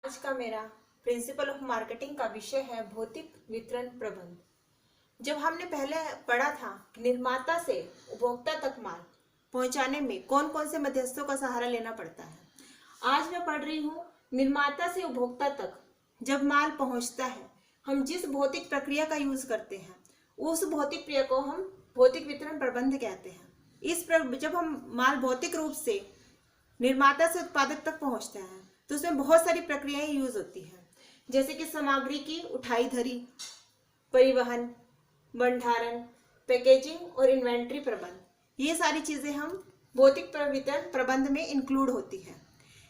आज का मेरा प्रिंसिपल ऑफ मार्केटिंग का विषय है भौतिक वितरण प्रबंध। जब हमने पहले पढ़ा था निर्माता से उपभोक्ता तक माल पहुंचाने में कौन कौन से मध्यस्थों का सहारा लेना पड़ता है, आज मैं पढ़ रही हूँ निर्माता से उपभोक्ता तक जब माल पहुंचता है हम जिस भौतिक प्रक्रिया का यूज करते हैं उस भौतिक प्रक्रिया को हम भौतिक वितरण प्रबंध कहते हैं। जब हम माल भौतिक रूप से निर्माता से उत्पादक तक पहुंचता है तो उसमें बहुत सारी प्रक्रियाएं यूज होती हैं, जैसे कि सामग्री की उठाई धरी, परिवहन, भंडारण, पैकेजिंग और इन्वेंट्री प्रबंध। ये सारी चीजें हम भौतिक वितरण प्रबंध में इंक्लूड होती हैं।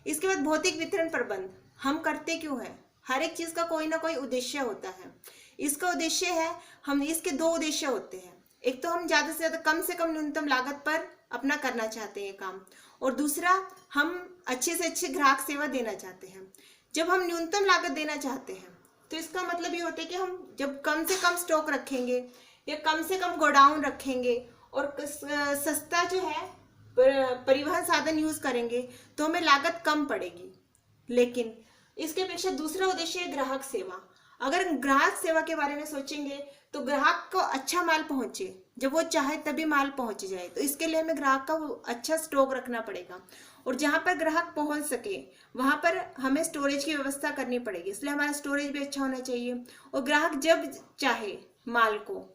इसके बाद भौतिक वितरण प्रबंध हम करते क्यों हैं? हर एक चीज का कोई ना कोई उद्देश्य होता है। इसका उद्देश्य है, हम इसके दो उद्देश्य होते हैं। एक तो हम ज्यादा से ज्यादा कम से कम न्यूनतम लागत पर अपना करना चाहते हैं काम, और दूसरा हम अच्छे से अच्छी ग्राहक सेवा देना चाहते हैं। जब हम न्यूनतम लागत देना चाहते हैं तो इसका मतलब ये होता है कि हम जब कम से कम स्टॉक रखेंगे या कम से कम गोडाउन रखेंगे और सस्ता जो है परिवहन साधन यूज करेंगे तो हमें लागत कम पड़ेगी। लेकिन इसके अपेक्षा दूसरा उद्देश्य है ग्राहक सेवा। अगर ग्राहक सेवा के बारे में सोचेंगे तो ग्राहक को अच्छा माल पहुंचे, जब वो चाहे तभी माल पहुंच जाए, तो इसके लिए हमें ग्राहक का अच्छा स्टॉक रखना पड़ेगा। और जहां पर ग्राहक पहुंच सके वहां पर हमें स्टोरेज की व्यवस्था करनी पड़ेगी, इसलिए हमारा स्टोरेज भी अच्छा होना चाहिए और ग्राहक जब चाहे माल को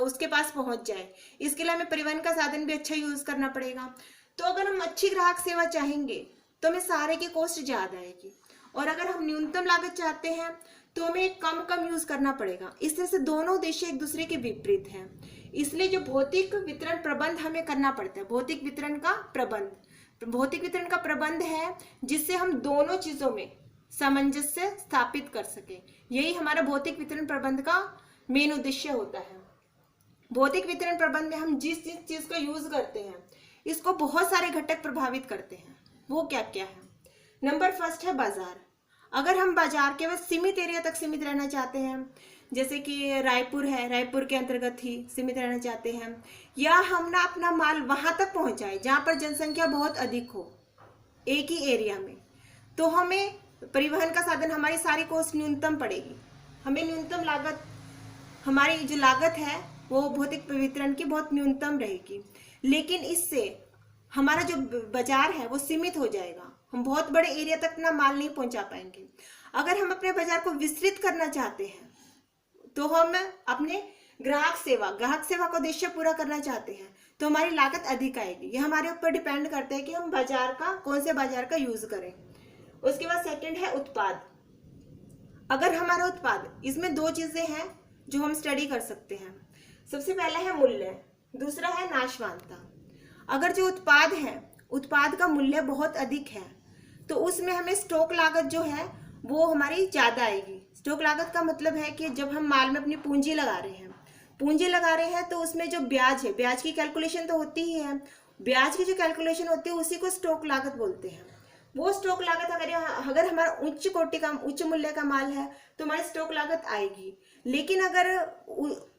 उसके पास पहुंच जाए, इसके लिए हमें परिवहन का साधन भी अच्छा यूज करना पड़ेगा। तो अगर हम अच्छी ग्राहक सेवा चाहेंगे तो हमें सारे की कॉस्ट ज्यादा आएगी, और अगर हम न्यूनतम लागत चाहते हैं तो हमें कम यूज करना पड़ेगा। इस तरह से दोनों उद्देश्य एक दूसरे के विपरीत हैं। इसलिए जो भौतिक वितरण प्रबंध हमें करना पड़ता है, भौतिक वितरण का प्रबंध है जिससे हम दोनों चीजों में सामंजस्य स्थापित कर सके। यही हमारा भौतिक वितरण प्रबंध का मेन उद्देश्य होता है। भौतिक वितरण प्रबंध में हम जिस चीज का यूज करते हैं इसको बहुत सारे घटक प्रभावित करते हैं। वो क्या क्या है? नंबर फर्स्ट है बाजार। अगर हम बाजार केवल सीमित एरिया तक सीमित रहना चाहते हैं, जैसे कि रायपुर है, रायपुर के अंतर्गत ही सीमित रहना चाहते हैं, या हम ना अपना माल वहां तक पहुंचाए जहां पर जनसंख्या बहुत अधिक हो एक ही एरिया में, तो हमें परिवहन का साधन, हमारी सारी कॉस्ट न्यूनतम पड़ेगी। हमें न्यूनतम लागत, हमारी जो लागत है वो भौतिक वितरण की बहुत न्यूनतम रहेगी। लेकिन इससे हमारा जो बाजार है वो सीमित हो जाएगा, हम बहुत बड़े एरिया तक ना माल नहीं पहुंचा पाएंगे। अगर हम अपने बाजार को विस्तृत करना चाहते हैं तो हम अपने ग्राहक सेवा का उद्देश्य पूरा करना चाहते हैं तो हमारी लागत अधिक आएगी। ये हमारे ऊपर डिपेंड करता है कि हम बाजार का कौन से बाजार का यूज करें। उसके बाद सेकंड है उत्पाद। अगर हमारा उत्पाद, इसमें दो चीजें हैं जो हम स्टडी कर सकते हैं। सबसे पहला है मूल्य, दूसरा है नाशवानता। अगर जो उत्पाद है, उत्पाद का मूल्य बहुत अधिक है तो उसमें हमें स्टॉक लागत जो है वो हमारी ज्यादा आएगी। स्टॉक लागत का मतलब है कि जब हम माल में अपनी पूंजी लगा रहे हैं तो उसमें जो ब्याज है, ब्याज की कैलकुलेशन तो होती ही है। ब्याज की जो कैलकुलेशन होती है उसी को स्टॉक लागत बोलते हैं। वो स्टॉक लागत अगर हमारा उच्च मूल्य का माल है तो हमारी स्टॉक लागत आएगी। लेकिन अगर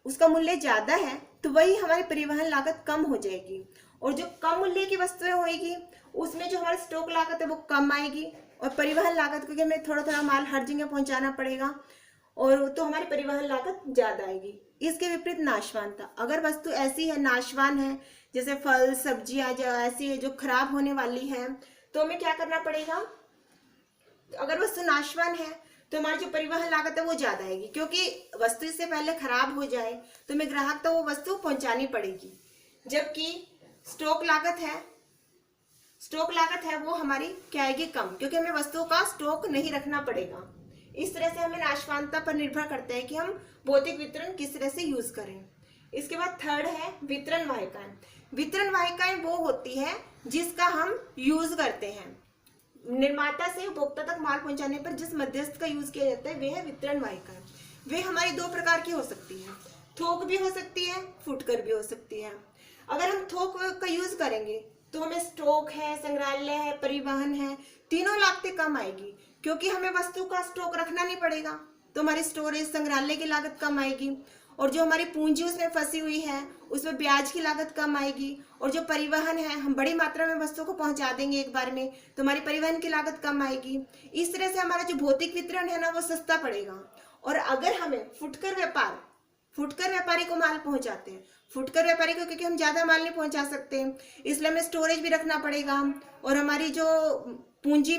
उसका मूल्य ज्यादा है तो वही हमारी परिवहन लागत कम हो जाएगी, और जो कम मूल्य की वस्तुएं होगी उसमें जो हमारी स्टॉक लागत है वो कम आएगी, और परिवहन लागत, क्योंकि हमें थोड़ा थोड़ा माल हर जगह पहुंचाना पड़ेगा, और तो हमारी परिवहन लागत ज्यादा आएगी। इसके विपरीत नाशवानता। अगर वस्तु ऐसी है, नाशवान है, जैसे फल सब्जियां जो ऐसी है जो खराब होने वाली है, तो हमें क्या करना पड़ेगा? अगर वस्तु नाशवान है तो हमारी जो परिवहन लागत है वो ज्यादा आएगी, क्योंकि वस्तु इससे पहले खराब हो जाए तो हमें ग्राहक तक वो वस्तु पहुंचानी पड़ेगी। जबकि स्टॉक लागत है वो हमारी क्या आएगी? कम, क्योंकि हमें वस्तुओं का स्टॉक नहीं रखना पड़ेगा। इस तरह से हमें नाशवानता पर निर्भर करता है कि हम भौतिक वितरण किस तरह से यूज करें। इसके बाद थर्ड है वितरण वाहिकाएं। वितरण वाहिकाएं वो होती है जिसका हम यूज करते हैं। निर्माता से उपभोक्ता तक माल पहुंचाने पर जिस मध्यस्थ का यूज किया जाता है वे है वितरण वाहिकाएं। वे हमारी दो प्रकार की हो सकती है, थोक भी हो सकती है, फुटकर भी हो सकती है। अगर हम थोक का यूज करेंगे तो हमें स्टॉक है, संग्रहालय है, परिवहन है, तीनों लागतें कम आएगी, क्योंकि हमें वस्तु का स्टॉक रखना नहीं पड़ेगा तो हमारी स्टोरेज, संग्रहालय की लागत कम आएगी। और जो हमारी पूंजी उसमें फंसी हुई है उसमें ब्याज की लागत कम आएगी, और जो परिवहन है, हम बड़ी मात्रा में वस्तुओं को पहुंचा देंगे एक बार में, तो हमारी परिवहन की लागत कम आएगी। इस तरह से हमारा जो भौतिक वितरण है ना वो सस्ता पड़ेगा। और अगर हमें फुटकर व्यापारी को माल पहुंचाते हैं, फुटकर व्यापारी को क्योंकि हम ज्यादा माल नहीं पहुंचा सकते, इसलिए हमें स्टोरेज भी रखना पड़ेगा, और हमारी जो पूंजी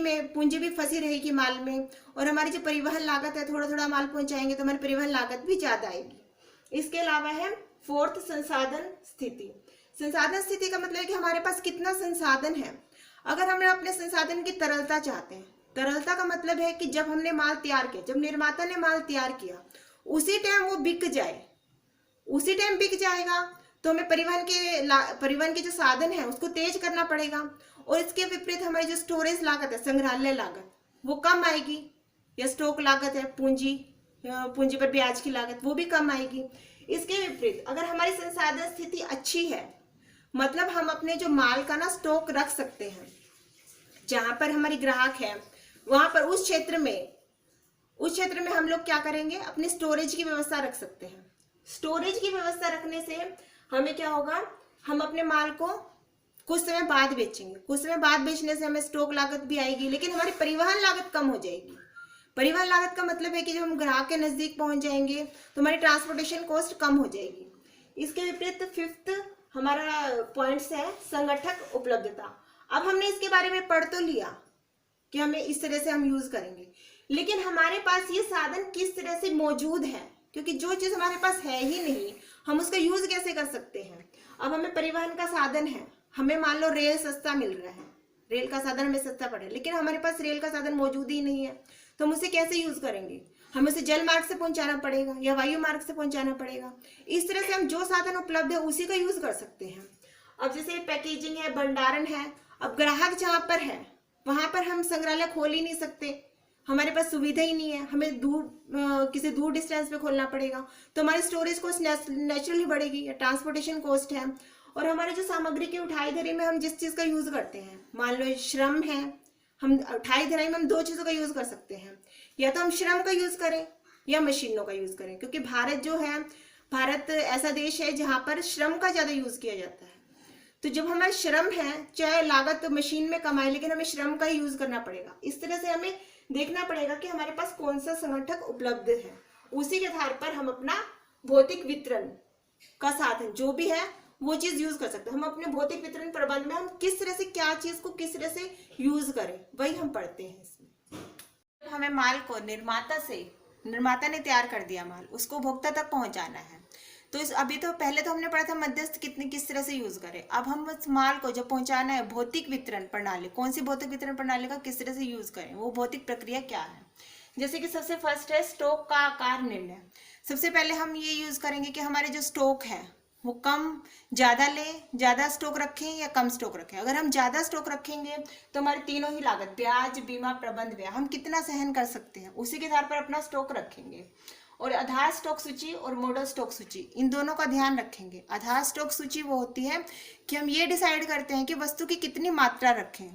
भी फंसी रहेगी माल में, और हमारी जो परिवहन लागत है, थोड़ा थोड़ा माल पहुंचाएंगे तो हमारी परिवहन लागत भी ज्यादा आएगी। इसके अलावा है फोर्थ, संसाधन स्थिति। संसाधन स्थिति का मतलब है कि हमारे पास कितना संसाधन है। अगर हम अपने संसाधन की तरलता चाहते हैं, तरलता का मतलब है कि जब हमने माल तैयार किया, जब निर्माता ने माल तैयार किया उसी टाइम वो बिक जाए, उसी टाइम बिक जाएगा, तो हमें परिवहन के जो साधन है उसको तेज करना पड़ेगा। और इसके विपरीत हमारी जो स्टोरेज लागत है, संग्रहालय लागत, वो कम आएगी, या स्टॉक लागत है, पूंजी पर ब्याज की लागत, वो भी कम आएगी। इसके विपरीत अगर हमारी संसाधन स्थिति अच्छी है, मतलब हम अपने जो माल का ना स्टॉक रख सकते हैं, जहां पर हमारी ग्राहक है वहां पर उस क्षेत्र में हम लोग क्या करेंगे, अपनी स्टोरेज की व्यवस्था रख सकते हैं। स्टोरेज की व्यवस्था रखने से हमें क्या होगा, हम अपने माल को कुछ समय बाद बेचेंगे, कुछ समय बाद बेचने से हमें स्टॉक लागत भी आएगी, लेकिन हमारी परिवहन लागत कम हो जाएगी। परिवहन लागत का मतलब है कि जब हम ग्राहक के नजदीक पहुंच जाएंगे तो हमारी ट्रांसपोर्टेशन कॉस्ट कम हो जाएगी। इसके विपरीत फिफ्थ हमारा पॉइंट्स है संगठक उपलब्धता। अब हमने इसके बारे में पढ़ तो लिया कि हमें इस तरह से हम यूज करेंगे, लेकिन हमारे पास ये साधन किस तरह से मौजूद है, क्योंकि जो चीज हमारे पास है ही नहीं, हम उसका यूज कैसे कर सकते हैं। अब हमें परिवहन का साधन है, हमें मान लो रेल सस्ता मिल रहा है, रेल का साधन हमें सस्ता पड़ रहा है, लेकिन हमारे पास रेल का साधन मौजूद ही नहीं है, तो हम उसे कैसे यूज करेंगे, हमें उसे जल मार्ग से पहुंचाना पड़ेगा या वायु मार्ग से पहुंचाना पड़ेगा। इस तरह से हम जो साधन उपलब्ध है उसी का यूज कर सकते हैं। अब जैसे पैकेजिंग है, भंडारण है, अब ग्राहक जहां पर है वहां पर हम संग्रहालय खोल ही नहीं सकते, हमारे पास सुविधा ही नहीं है, हमें किसी दूर डिस्टेंस पे खोलना पड़ेगा, तो हमारी स्टोरेज कॉस्ट नेचुरली बढ़ेगी, या ट्रांसपोर्टेशन कॉस्ट है। और हमारे जो सामग्री की उठाई धरी में हम जिस चीज का यूज करते हैं, मान लो श्रम है, हम उठाई धराई में हम दो चीजों का यूज कर सकते हैं, या तो हम श्रम का यूज करें या मशीनों का यूज करें, क्योंकि भारत ऐसा देश है जहां पर श्रम का ज्यादा यूज किया जाता है। तो जब हमारा श्रम है, चाहे लागत तो मशीन में कम आए, लेकिन हमें श्रम का ही यूज करना पड़ेगा। इस तरह से हमें देखना पड़ेगा कि हमारे पास कौन सा संगठक उपलब्ध है, उसी के आधार पर हम अपना भौतिक वितरण का साधन जो भी है वो चीज यूज कर सकते हैं। हम अपने भौतिक वितरण प्रबंध में हम किस तरह से क्या चीज को किस तरह से यूज करें, वही हम पढ़ते हैं इसमें। हमें माल को निर्माता ने तैयार कर दिया माल, उसको उपभोक्ता तक पहुंचाना है, तो अभी तो पहले तो हमने पढ़ा था मध्यस्थ किस तरह से यूज करें। अब हम उस माल को जब पहुंचाना है, भौतिक वितरण प्रणाली, कौन सी भौतिक वितरण प्रणाली का किस तरह से यूज करें, वो भौतिक प्रक्रिया क्या है। जैसे कि सबसे फर्स्ट है स्टॉक का आकार निर्णय। सबसे पहले हम ये यूज करेंगे कि हमारे जो स्टॉक है वो ज्यादा स्टॉक रखें या कम स्टॉक रखें। अगर हम ज्यादा स्टॉक रखेंगे तो हमारे तीनों ही लागत, ब्याज, बीमा, प्रबंध व्यय, हम कितना सहन कर सकते हैं उसी के आधार पर अपना स्टॉक रखेंगे। और आधार स्टॉक सूची और मॉडल स्टॉक सूची, इन दोनों का ध्यान रखेंगे। आधार स्टॉक सूची वो होती है कि हम ये डिसाइड करते हैं कि वस्तु की कितनी मात्रा रखें।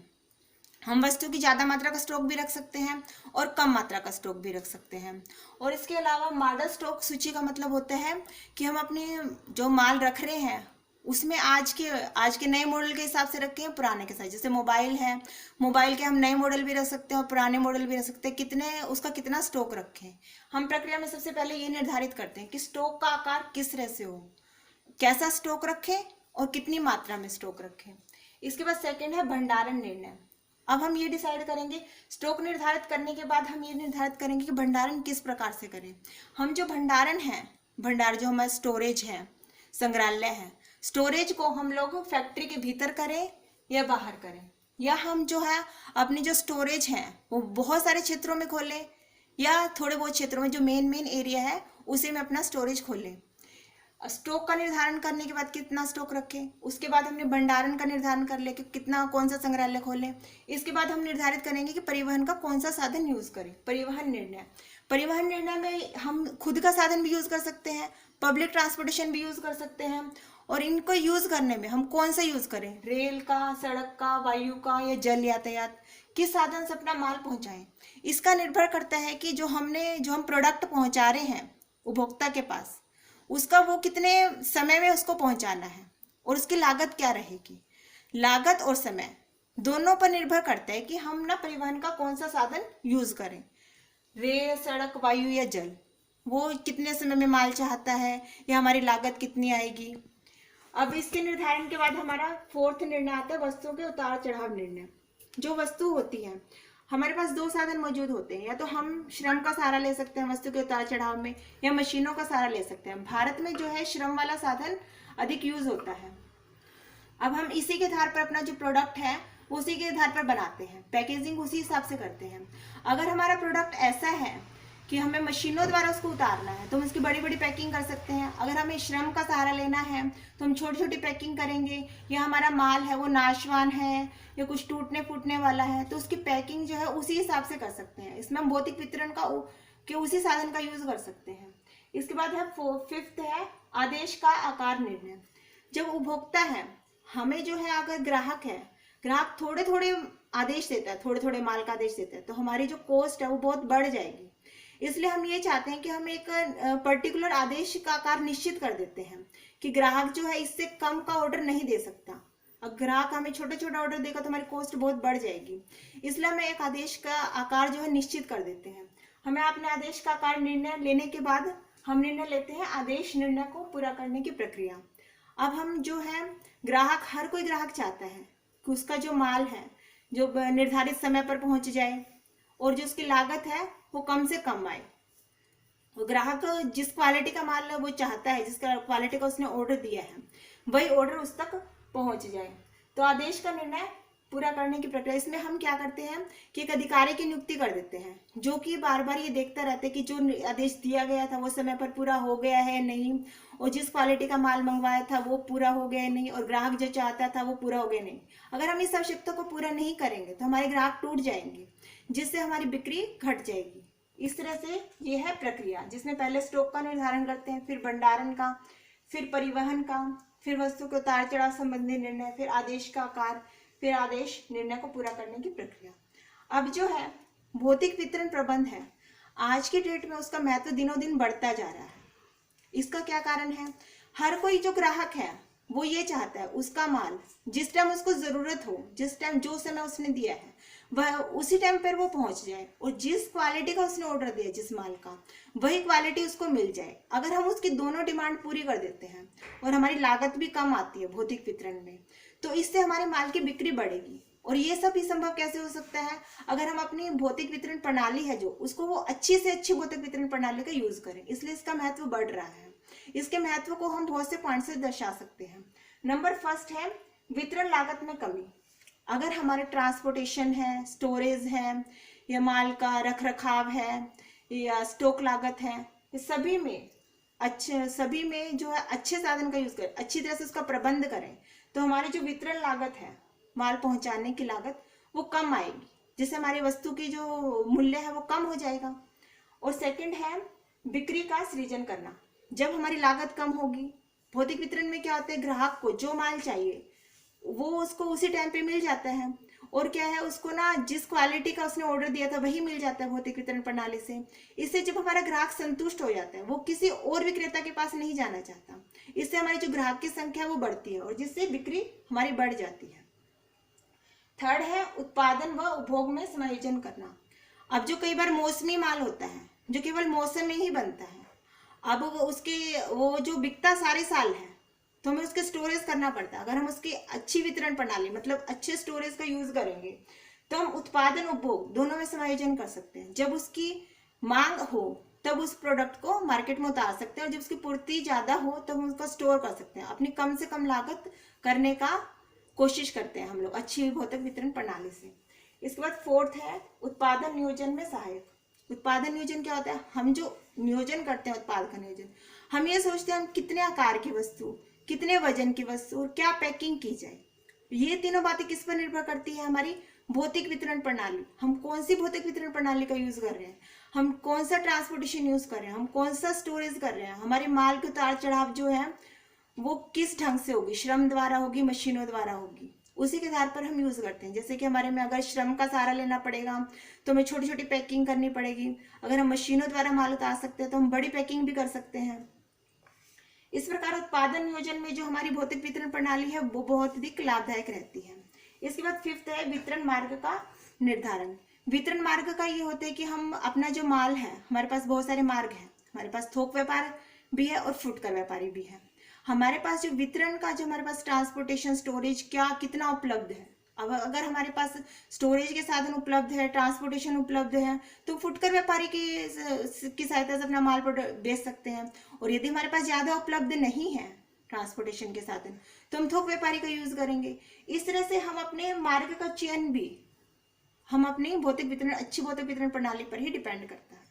हम वस्तु की ज्यादा मात्रा का स्टॉक भी रख सकते हैं और कम मात्रा का स्टॉक भी रख सकते हैं। और इसके अलावा मॉडल स्टॉक सूची का मतलब होता है कि हम अपने जो माल रख रहे हैं उसमें आज के नए मॉडल के हिसाब से रखें, पुराने के साथ। जैसे मोबाइल है, मोबाइल के हम नए मॉडल भी रख सकते हैं और पुराने मॉडल भी रख सकते हैं, उसका कितना स्टॉक रखें। हम प्रक्रिया में सबसे पहले ये निर्धारित करते हैं कि स्टॉक का आकार किस तरह से हो, कैसा स्टॉक रखें और कितनी मात्रा में स्टॉक रखें। इसके बाद सेकेंड है भंडारण निर्णय। अब हम ये डिसाइड करेंगे, स्टॉक निर्धारित करने के बाद हम ये निर्धारित करेंगे कि भंडारण किस प्रकार से करें। हम जो भंडारण जो हमारा स्टोरेज है, संग्रहालय है, स्टोरेज को हम लोग फैक्ट्री के भीतर करें या बाहर करें, या हम जो है अपनी जो स्टोरेज है वो बहुत सारे क्षेत्रों में खोलें या थोड़े बहुत क्षेत्रों में जो मेन एरिया है उसी में अपना स्टोरेज खोलें। स्टॉक का निर्धारण करने के बाद कितना स्टॉक रखें, उसके बाद हमने भंडारण का निर्धारण कर ले कि कौन सा संग्रहालय खोलें। इसके बाद हम निर्धारित करेंगे कि परिवहन का कौन सा साधन यूज करें। परिवहन निर्णय में हम खुद का साधन भी यूज कर सकते हैं, पब्लिक ट्रांसपोर्टेशन भी यूज कर सकते हैं, और इनको यूज करने में हम कौन सा यूज करें, रेल का, सड़क का, वायु का या जल यातायात, किस साधन से अपना माल पहुंचाएं। इसका निर्भर करता है कि जो हम प्रोडक्ट पहुंचा रहे हैं उपभोक्ता के पास, उसका वो कितने समय में उसको पहुंचाना है और उसकी लागत क्या रहेगी। लागत और समय दोनों पर निर्भर करता है कि हम ना परिवहन का कौन सा साधन यूज करें, रेल, सड़क, वायु या जल। वो कितने समय में माल चाहता है या हमारी लागत कितनी आएगी। अब इसके निर्धारण के बाद हमारा फोर्थ निर्णय आता है वस्तुओं के उतार चढ़ाव निर्णय। जो वस्तु होती है, हमारे पास दो साधन मौजूद होते हैं, या तो हम श्रम का सहारा ले सकते हैं वस्तु के उतार चढ़ाव में, या मशीनों का सहारा ले सकते हैं। भारत में जो है श्रम वाला साधन अधिक यूज होता है। अब हम इसी के आधार पर अपना जो प्रोडक्ट है उसी के आधार पर बनाते हैं, पैकेजिंग उसी हिसाब से करते हैं। अगर हमारा प्रोडक्ट ऐसा है कि हमें मशीनों द्वारा उसको उतारना है तो हम उसकी बड़ी बड़ी पैकिंग कर सकते हैं। अगर हमें श्रम का सहारा लेना है तो हम छोटी छोटी पैकिंग करेंगे, या हमारा माल है वो नाशवान है या कुछ टूटने फूटने वाला है तो उसकी पैकिंग जो है उसी हिसाब से कर सकते हैं। इसमें हम भौतिक वितरण के उसी साधन का यूज कर सकते हैं। इसके बाद है फिफ्थ है आदेश का आकार निर्णय। जब उपभोक्ता है, हमें जो है, अगर ग्राहक है, ग्राहक थोड़े थोड़े आदेश देता है, थोड़े थोड़े माल का आदेश देता है, तो हमारी जो कॉस्ट है वो बहुत बढ़ जाएगी। इसलिए हम ये चाहते हैं कि हम एक पर्टिकुलर आदेश का आकार निश्चित कर देते हैं कि ग्राहक जो है इससे कम का ऑर्डर नहीं दे सकता। अब ग्राहक हमें छोटे छोटे ऑर्डर देगा तो हमारी कॉस्ट बहुत बढ़ जाएगी। इसलिए हमें एक आदेश का आकार जो है निश्चित कर देते हैं। हमें अपने आदेश का आकार निर्णय लेने के बाद हम निर्णय लेते हैं आदेश निर्णय को पूरा करने की प्रक्रिया। अब हम जो है ग्राहक, हर कोई ग्राहक चाहता है कि उसका जो माल है जो निर्धारित समय पर पहुंच जाए और जो उसकी लागत है वो कम से कम आए। वो ग्राहक जिस क्वालिटी का माल है वो चाहता है, जिस क्वालिटी का उसने ऑर्डर दिया है वही ऑर्डर उस तक पहुंच जाए। तो आदेश का निर्णय पूरा करने की प्रक्रिया, इसमें हम क्या करते हैं कि एक अधिकारी की नियुक्ति कर देते हैं जो कि बार बार ये देखता रहता है कि जो आदेश दिया गया था वो समय पर पूरा हो गया है नहीं, और जिस क्वालिटी का माल मंगवाया था वो पूरा हो गया नहीं, और ग्राहक जो चाहता था वो पूरा हो गया नहीं। अगर हम इस आवश्यकता को पूरा नहीं करेंगे तो हमारे ग्राहक टूट जाएंगे, जिससे हमारी बिक्री घट जाएगी। इस तरह से ये है प्रक्रिया, जिसमें पहले स्टॉक का निर्धारण करते हैं, फिर भंडारण का, फिर परिवहन का, फिर वस्तु के उतार चढ़ाव संबंधी निर्णय, फिर आदेश का आकार, फिर आदेश निर्णय को पूरा करने की प्रक्रिया। अब जो है भौतिक वितरण प्रबंध है, आज की डेट में उसका महत्व दिनों दिन बढ़ता जा रहा है। इसका क्या कारण है? हर कोई जो ग्राहक है वो ये चाहता है उसका माल जिस टाइम उसको जरूरत हो, जिस टाइम जो समय उसने दिया है वह उसी टाइम पर वो पहुंच जाए, और जिस क्वालिटी का उसने ऑर्डर दिया जिस माल का वही क्वालिटी उसको मिल जाए। अगर हम उसकी दोनों डिमांड पूरी कर देते हैं और हमारी लागत भी कम आती है भौतिक वितरण में, तो इससे हमारे माल की बिक्री बढ़ेगी। और ये सब भी संभव कैसे हो सकता है? अगर हम अपनी भौतिक वितरण प्रणाली है जो उसको वो अच्छी से अच्छी भौतिक वितरण प्रणाली का यूज करें। इसलिए इसका महत्व बढ़ रहा है। इसके महत्व को हम बहुत से पॉइंट से दर्शा सकते हैं। नंबर फर्स्ट है वितरण लागत में कमी। अगर हमारे ट्रांसपोर्टेशन है, स्टोरेज है, या माल का रख रखाव है, या स्टॉक लागत है, सभी में जो है अच्छे साधन का यूज करें, अच्छी तरह से उसका प्रबंध करें, तो हमारी जो वितरण लागत है, माल पहुंचाने की लागत, वो कम आएगी, जिससे हमारी वस्तु की जो मूल्य है वो कम हो जाएगा। और सेकंड है बिक्री का सृजन करना। जब हमारी लागत कम होगी, भौतिक वितरण में क्या होता है, ग्राहक को जो माल चाहिए वो उसको उसी टाइम पे मिल जाता है, और क्या है उसको ना जिस क्वालिटी का उसने ऑर्डर दिया था वही मिल जाता है भौतिक वितरण प्रणाली से। इससे जब हमारा ग्राहक संतुष्ट हो जाता है, वो किसी और विक्रेता के पास नहीं जाना चाहता। इससे हमारी जो ग्राहक की संख्या वो बढ़ती है और जिससे बिक्री हमारी बढ़ जाती है। थर्ड है उत्पादन व उपभोग में समायोजन करना। अब जो कई बार मौसमी माल होता है जो केवल मौसम में ही बनता है, अब वो जो बिकता सारे साल है, तो हमें उसके स्टोरेज करना पड़ता है। अगर हम उसकी अच्छी वितरण प्रणाली मतलब अच्छे स्टोरेज का यूज करेंगे तो हम उत्पादन उपभोग दोनों में समायोजन कर सकते हैं। जब उसकी मांग हो तब उस प्रोडक्ट को मार्केट में उतार सकते हैं, और जब उसकी पूर्ति ज्यादा हो तब हम उसको स्टोर कर सकते हैं। अपनी कम से कम लागत करने का कोशिश करते हैं हम लोग अच्छी भौतिक वितरण प्रणाली से। इसके बाद फोर्थ है उत्पादन नियोजन में सहायक। उत्पादन नियोजन क्या होता है? हम जो नियोजन करते हैं उत्पाद का नियोजन, हम ये सोचते हैं हम कितने आकार की वस्तु, कितने वजन की वस्तु और क्या पैकिंग की जाए। ये तीनों बातें किस पर निर्भर करती है? हमारी भौतिक वितरण प्रणाली। हम कौन सी भौतिक वितरण प्रणाली का यूज कर रहे हैं, हम कौन सा ट्रांसपोर्टेशन यूज कर रहे हैं, हम कौन सा स्टोरेज कर रहे हैं, हमारे माल के उतार चढ़ाव जो है वो किस ढंग से होगी, श्रम द्वारा होगी, मशीनों द्वारा होगी, उसी के आधार पर हम यूज करते हैं। जैसे कि हमारे में अगर श्रम का सहारा लेना पड़ेगा तो हमें छोटी छोटी पैकिंग करनी पड़ेगी। अगर हम मशीनों द्वारा माल उतार सकते हैं तो हम बड़ी पैकिंग भी कर सकते हैं। इस प्रकार उत्पादन नियोजन में जो हमारी भौतिक वितरण प्रणाली है वो बहुत अधिक लाभदायक रहती है। इसके बाद फिफ्थ है वितरण मार्ग का निर्धारण। वितरण मार्ग का ये होता है कि हम अपना जो माल है, हमारे पास बहुत सारे मार्ग हैं, हमारे पास थोक व्यापार भी है और फुटकर व्यापारी भी है। हमारे पास जो वितरण का जो हमारे पास ट्रांसपोर्टेशन स्टोरेज क्या कितना उपलब्ध है, अब अगर हमारे पास स्टोरेज के साधन उपलब्ध है, ट्रांसपोर्टेशन उपलब्ध है, तो फुटकर व्यापारी की सहायता से अपना माल बेच सकते हैं। और यदि हमारे पास ज्यादा उपलब्ध नहीं है ट्रांसपोर्टेशन के साधन, तो हम थोक व्यापारी का यूज करेंगे। इस तरह से हम अपने मार्ग का चयन भी हम अपनी भौतिक वितरण अच्छी भौतिक वितरण प्रणाली पर ही डिपेंड करता है।